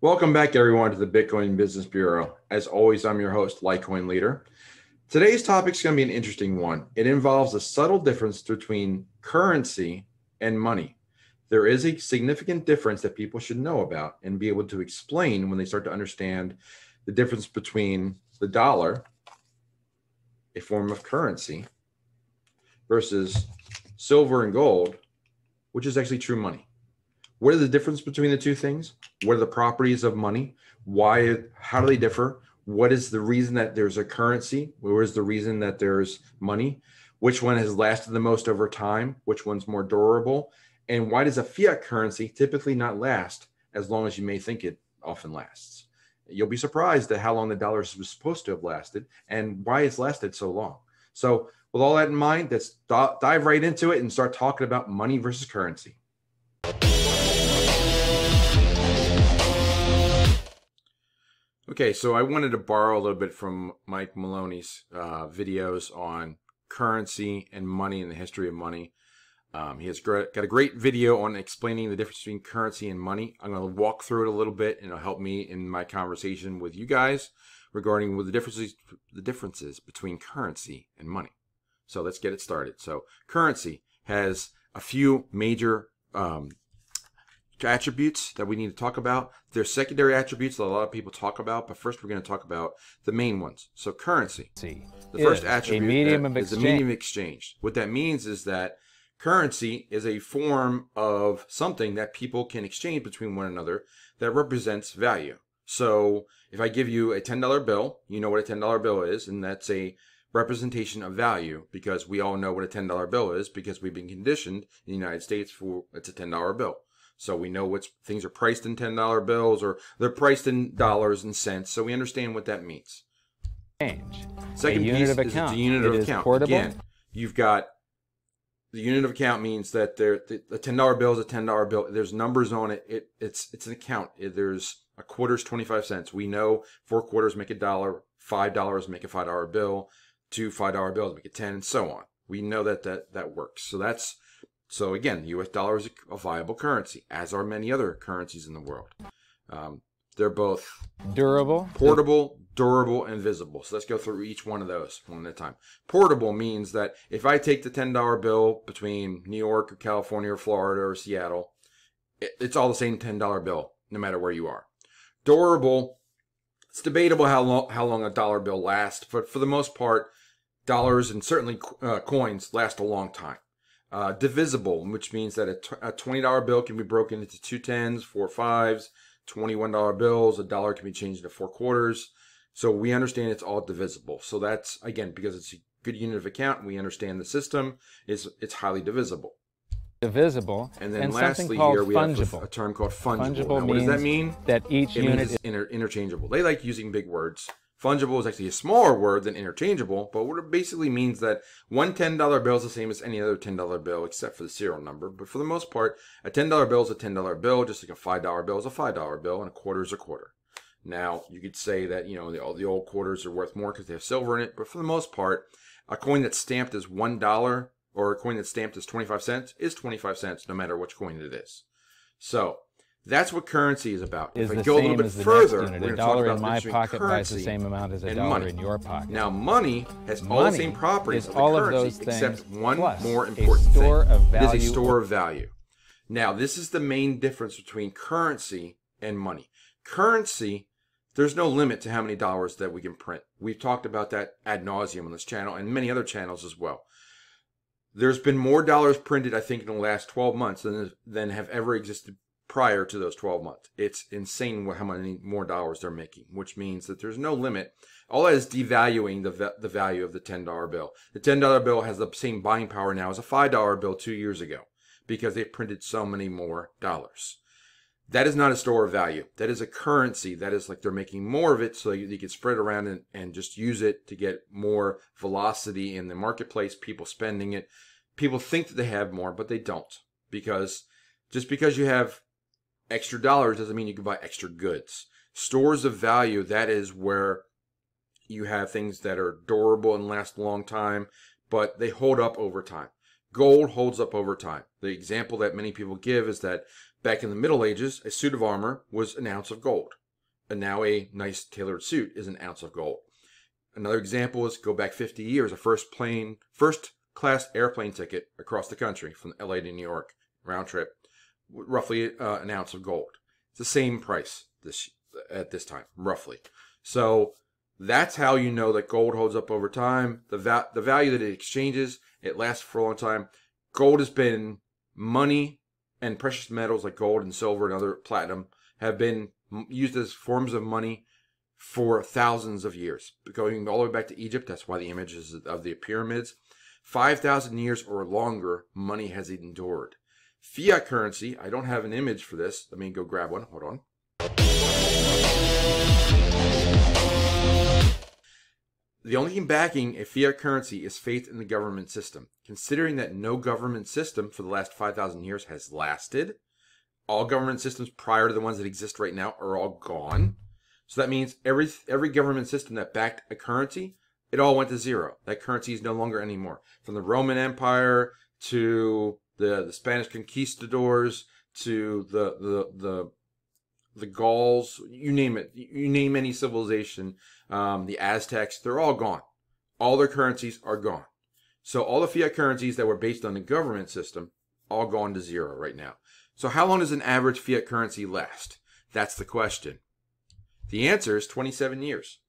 Welcome back, everyone, to the Bitcoin Business Bureau. As always, I'm your host, LitecoinLeader. Today's topic is going to be an interesting one. It involves a subtle difference between currency and money. There is a significant difference that people should know about and be able to explain when they start to understand the difference between the dollar, a form of currency, versus silver and gold, which is actually true money. What is the difference between the two things? What are the properties of money? How do they differ? What is the reason that there's a currency? What is the reason that there's money? Which one has lasted the most over time? Which one's more durable? And why does a fiat currency typically not last as long as you may think it often lasts? You'll be surprised at how long the dollar was supposed to have lasted and why it's lasted so long. So with all that in mind, let's dive right into it and start talking about money versus currency. Okay, so I wanted to borrow a little bit from Mike Maloney's videos on currency and money and the history of money. He has got a great video on explaining the difference between currency and money. I'm going to walk through it a little bit, and it'll help me in my conversation with you guys regarding the differences between currency and money. So let's get it started. So currency has a few major attributes that we need to talk about. There's secondary attributes that a lot of people talk about, but first we're going to talk about the main ones. So currency, the first attribute is the medium of exchange. What that means is that currency is a form of something that people can exchange between one another that represents value. So if I give you a $10 bill, you know what a $10 bill is, and that's a representation of value because we all know what a $10 bill is because we've been conditioned in the United States for it's a $10 bill. So we know which things are priced in $10 bills or they're priced in dollars and cents. So we understand what that means. Second piece is the unit of account. Again, you've got the unit of account means that the $10 bill is a $10 bill. There's numbers on it. It's an account. There's a quarter's 25 cents. We know 4 quarters make $1, $5 make a $5 bill, 2 $5 bills make a 10, and so on. We know that works. So again, the U.S. dollar is a viable currency, as are many other currencies in the world. They're both durable, portable, durable, and visible. So let's go through each one of those one at a time. Portable means that if I take the $10 bill between New York or California or Florida or Seattle, it's all the same $10 bill, no matter where you are. Durable, it's debatable how long a dollar bill lasts, but for the most part, dollars and certainly coins last a long time. Divisible, which means that a $20 bill can be broken into 2 10s, 4 5s, $21 bills. $1 can be changed into 4 quarters. So we understand it's all divisible. So that's, again, because it's a good unit of account, we understand the system it's highly divisible. Divisible. And then lastly here we have a term called fungible. Now, what does that mean? That each unit is interchangeable. They like using big words. Fungible is actually a smaller word than interchangeable, but what it basically means that one $10 bill is the same as any other $10 bill except for the serial number. But for the most part, a $10 bill is a $10 bill, just like a $5 bill is a $5 bill, and a quarter is a quarter. Now, you could say that, the old quarters are worth more because they have silver in it, but for the most part, a coin that's stamped as $1 or a coin that's stamped as 25 cents is 25 cents, no matter which coin it is. So that's what currency is about. If I go a little bit further, we're going to talk about in my pocket buys the same amount as a dollar in your pocket. Now, money has all the same properties of the currency, except one more important thing. It is a store of value. Now, this is the main difference between currency and money. Currency, there's no limit to how many dollars that we can print. We've talked about that ad nauseum on this channel and many other channels as well. There's been more dollars printed, I think, in the last 12 months than have ever existed prior to those 12 months. It's insane how many more dollars they're making, which means that there's no limit. All that is devaluing the value of the $10 bill. The $10 bill has the same buying power now as a $5 bill 2 years ago because they printed so many more dollars. That is not a store of value. That is a currency. That is like they're making more of it so you can spread around and just use it to get more velocity in the marketplace, people spending it. People think that they have more, but they don't. Just because you have extra dollars doesn't mean you can buy extra goods. Stores of value, that is where you have things that are durable and last a long time, but they hold up over time. Gold holds up over time. The example that many people give is that Back in the Middle Ages, a suit of armor was an ounce of gold. And now a nice tailored suit is an ounce of gold. Another example is go back 50 years, a first class airplane ticket across the country from LA to New York, round trip, roughly an ounce of gold. It's the same price at this time, roughly. So that's how you know that gold holds up over time. The value that it exchanges, it lasts for a long time. Gold has been money, and precious metals like gold and silver and other platinum have been used as forms of money for thousands of years. Going all the way back to Egypt, that's why the images of the pyramids. 5,000 years or longer, money has endured. Fiat currency, I don't have an image for this. Let me go grab one. Hold on. The only thing backing a fiat currency is faith in the government system. Considering that no government system for the last 5,000 years has lasted, all government systems prior to the ones that exist right now are all gone. So that means every government system that backed a currency, it all went to zero. That currency is no longer anymore. From the Roman Empire to the Spanish conquistadors to the Gauls, you name it. You name any civilization, the Aztecs, they're all gone. All their currencies are gone. So all the fiat currencies that were based on the government system, all gone to zero right now. So how long does an average fiat currency last? That's the question. The answer is 27 years.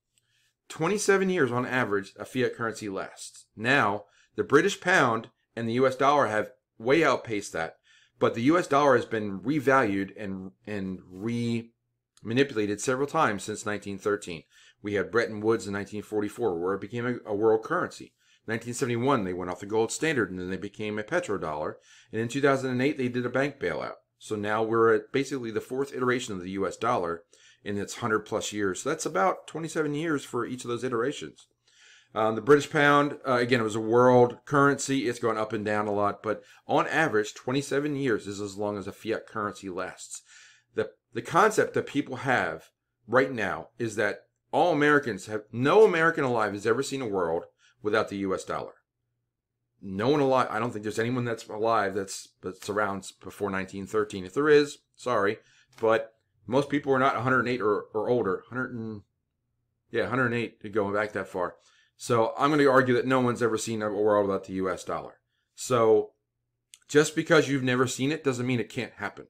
27 years on average, a fiat currency lasts. Now, the British pound and the US dollar have way outpaced that, but the US dollar has been revalued and re-manipulated several times since 1913. We had Bretton Woods in 1944, where it became a world currency. 1971, they went off the gold standard, and then they became a petrodollar. And in 2008, they did a bank bailout. So now we're at basically the fourth iteration of the US dollar in its 100 plus years. So that's about 27 years for each of those iterations. The British pound, again, it was a world currency. It's gone up and down a lot, but on average, 27 years is as long as a fiat currency lasts. The concept that people have right now is that all Americans have, no American alive has ever seen a world without the US dollar. No one alive, I don't think there's anyone that's alive that's around before 1913. If there is, sorry, but most people are not 108 or older. 108 going back that far. So I'm going to argue that no one's ever seen a world without the US dollar. So just because you've never seen it doesn't mean it can't happen.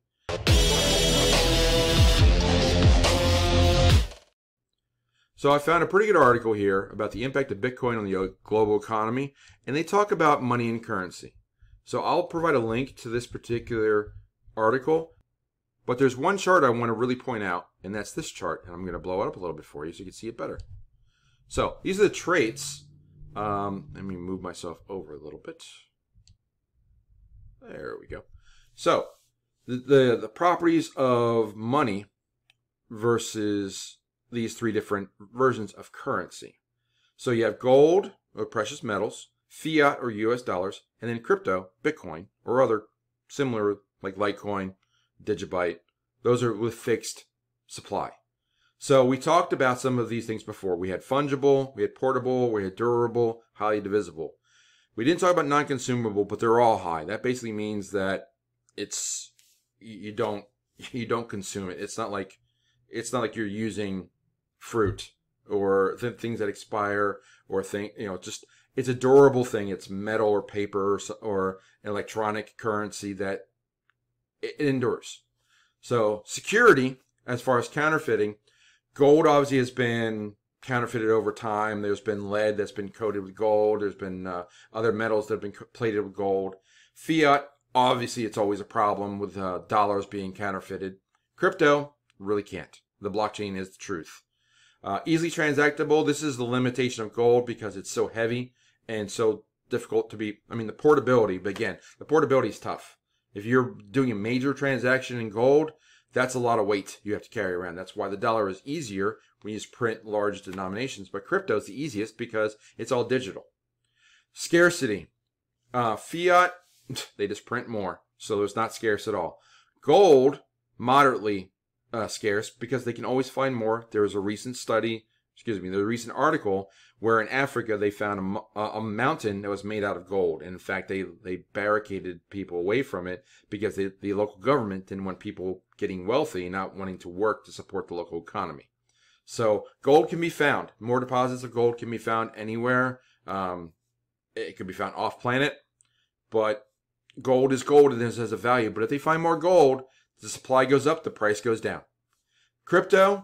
So I found a pretty good article here about the impact of Bitcoin on the global economy, and they talk about money and currency. So I'll provide a link to this particular article, but there's one chart I want to really point out, and that's this chart, and I'm going to blow it up a little bit for you so you can see it better. So these are the traits. Let me move myself over a little bit. There we go. So the properties of money versus these three different versions of currency. So you have gold or precious metals, fiat or US dollars, and then crypto, Bitcoin, or other similar like Litecoin, Digibyte. Those are with fixed supply. So we talked about some of these things before. We had fungible, we had portable, we had durable, highly divisible. We didn't talk about non-consumable, but they're all high. That basically means that it's you don't consume it. It's not like you're using fruit or things that expire or just it's a durable thing. It's metal or paper or electronic currency that it endures. So security, as far as counterfeiting, gold obviously has been counterfeited over time. There's been lead that's been coated with gold. There's been other metals that have been plated with gold. Fiat, obviously, it's always a problem with dollars being counterfeited. Crypto, really can't. The blockchain is the truth. Easily transactable, this is the limitation of gold because it's so heavy and so difficult to be, the portability, but again, the portability is tough. If you're doing a major transaction in gold, that's a lot of weight you have to carry around. That's why the dollar is easier when you just print large denominations, but crypto is the easiest because it's all digital. Scarcity. Fiat, they just print more, so it's not scarce at all. Gold, moderately scarce because they can always find more. There was a recent study excuse me, there's a recent article where in Africa they found a mountain that was made out of gold. And in fact, they barricaded people away from it because the local government didn't want people getting wealthy, not wanting to work to support the local economy. So gold can be found. More deposits of gold can be found anywhere. It could be found off planet, but gold is gold and it has a value. But if they find more gold, the supply goes up, the price goes down. Cryptocurrency,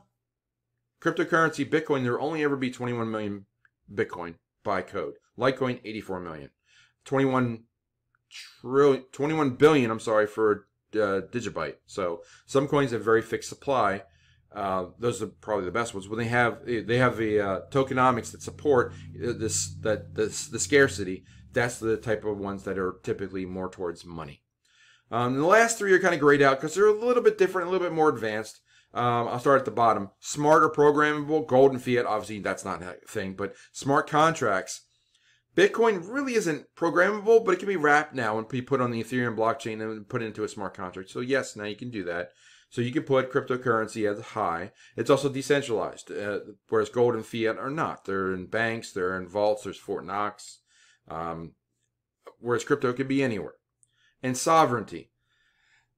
Bitcoin, there will only ever be 21 million Bitcoin by code. Litecoin, 84 million. 21 billion, I'm sorry, for Digibyte. So some coins have very fixed supply. Those are probably the best ones. When they have the tokenomics that support the scarcity, that's the type of ones that are typically more towards money. The last three are kind of grayed out because they're a little bit different, a little bit more advanced. I'll start at the bottom. Smart or programmable, gold and fiat, obviously that's not a thing, but smart contracts. Bitcoin really isn't programmable, but it can be wrapped now and be put on the Ethereum blockchain and put into a smart contract. So yes, now you can do that. So you can put cryptocurrency as high. It's also decentralized, whereas gold and fiat are not. They're in banks, they're in vaults, there's Fort Knox, whereas crypto can be anywhere. And sovereignty.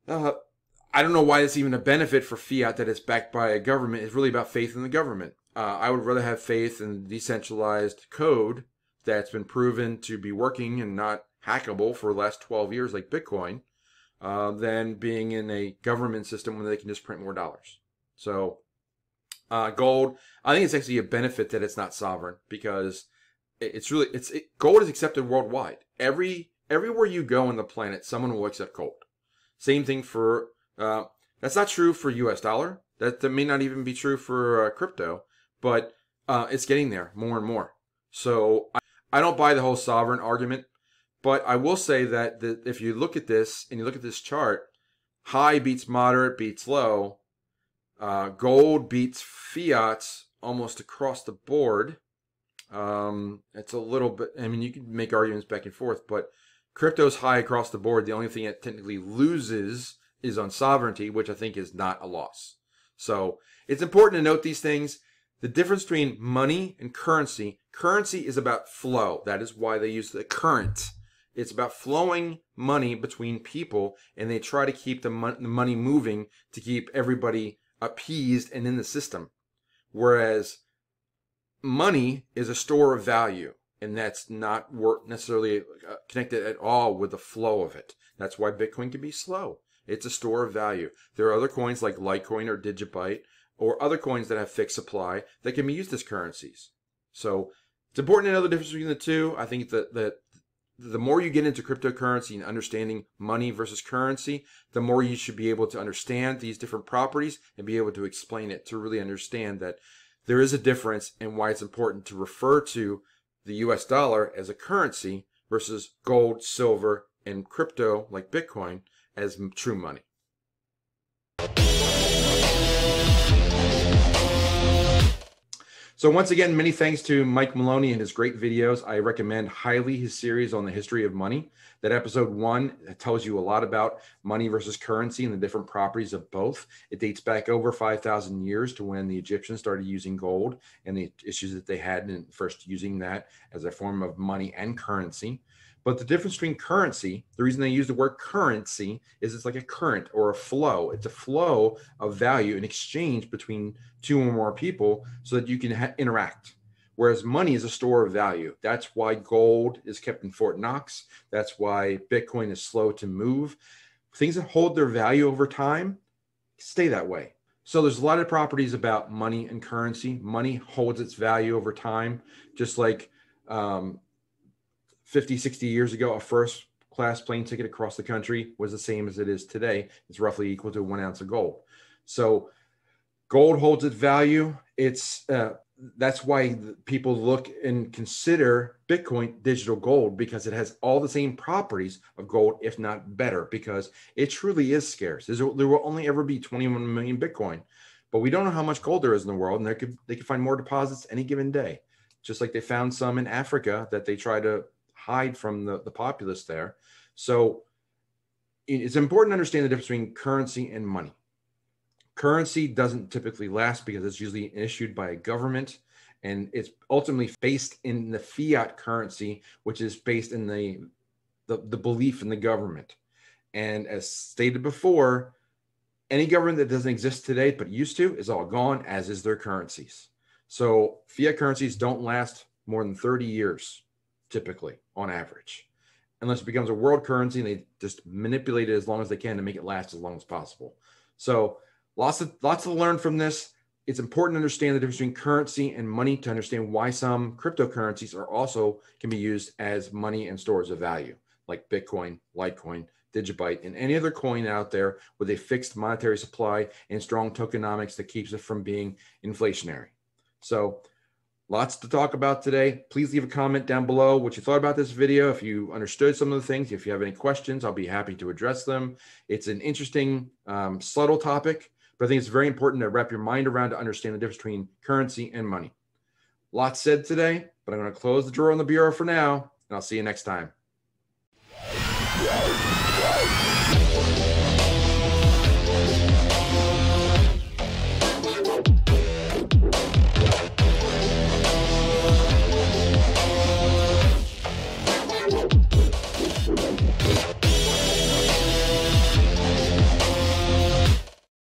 I don't know why it's even a benefit for fiat that it's backed by a government. It's really about faith in the government. I would rather have faith in decentralized code that's been proven to be working and not hackable for the last 12 years like Bitcoin than being in a government system where they can just print more dollars. So gold, I think it's actually a benefit that it's not sovereign because gold is accepted worldwide. Everywhere you go on the planet, someone will accept gold. Same thing for that's not true for US dollar. That may not even be true for crypto, but it's getting there more and more. So I don't buy the whole sovereign argument, but I will say that if you look at this and you look at this chart, high beats moderate, beats low. Gold beats fiat almost across the board. It's a little bit, I mean, you can make arguments back and forth, but crypto's high across the board. The only thing it technically loses is on sovereignty, which I think is not a loss. So it's important to note these things. The difference between money and currency is about flow. That is why they use the current. It's about flowing money between people, and they try to keep the money moving to keep everybody appeased and in the system. Whereas money is a store of value, and that's not necessarily connected at all with the flow of it. That's why Bitcoin can be slow. It's a store of value. There are other coins like Litecoin or Digibyte or other coins that have fixed supply that can be used as currencies. So it's important to know the difference between the two. I think that the more you get into cryptocurrency and understanding money versus currency, the more you should be able to understand these different properties and be able to explain it to really understand that there is a difference and why it's important to refer to the US dollar as a currency versus gold, silver, and crypto like Bitcoin as true money. So once again, many thanks to Mike Maloney and his great videos. I recommend highly his series on the history of money. That episode 1 tells you a lot about money versus currency and the different properties of both. It dates back over 5,000 years to when the Egyptians started using gold and the issues that they had in first using that as a form of money and currency. But the difference between currency, the reason they use the word currency is it's like a current or a flow. It's a flow of value, an exchange between two or more people so that you can interact. Whereas money is a store of value. That's why gold is kept in Fort Knox. That's why Bitcoin is slow to move. Things that hold their value over time stay that way. So there's a lot of properties about money and currency. Money holds its value over time, just like 50, 60 years ago, a first class plane ticket across the country was the same as it is today. It's roughly equal to 1 ounce of gold. So gold holds its value. That's why people look and consider Bitcoin digital gold, because it has all the same properties of gold, if not better, because it truly is scarce. There will only ever be 21 million Bitcoin, but we don't know how much gold there is in the world, and they could find more deposits any given day. Just like they found some in Africa that they try to hide from the populace there. So it's important to understand the difference between currency and money. Currency doesn't typically last because it's usually issued by a government, And it's ultimately based in the fiat currency, which is based in the belief in the government. And as stated before, any government that doesn't exist today but used to is all gone, as is their currencies. So fiat currencies don't last more than 30 years, typically, on average, unless it becomes a world currency and they just manipulate it as long as they can to make it last as long as possible. So lots to learn from this. It's important to understand the difference between currency and money to understand why some cryptocurrencies can be used as money and stores of value, like Bitcoin, Litecoin, Digibyte, and any other coin out there with a fixed monetary supply and strong tokenomics that keeps it from being inflationary. So lots to talk about today. Please leave a comment down below what you thought about this video. If you understood some of the things, if you have any questions, I'll be happy to address them. It's an interesting, subtle topic, but I think it's very important to wrap your mind around to understand the difference between currency and money. Lots said today, but I'm going to close the drawer on the bureau for now, and I'll see you next time.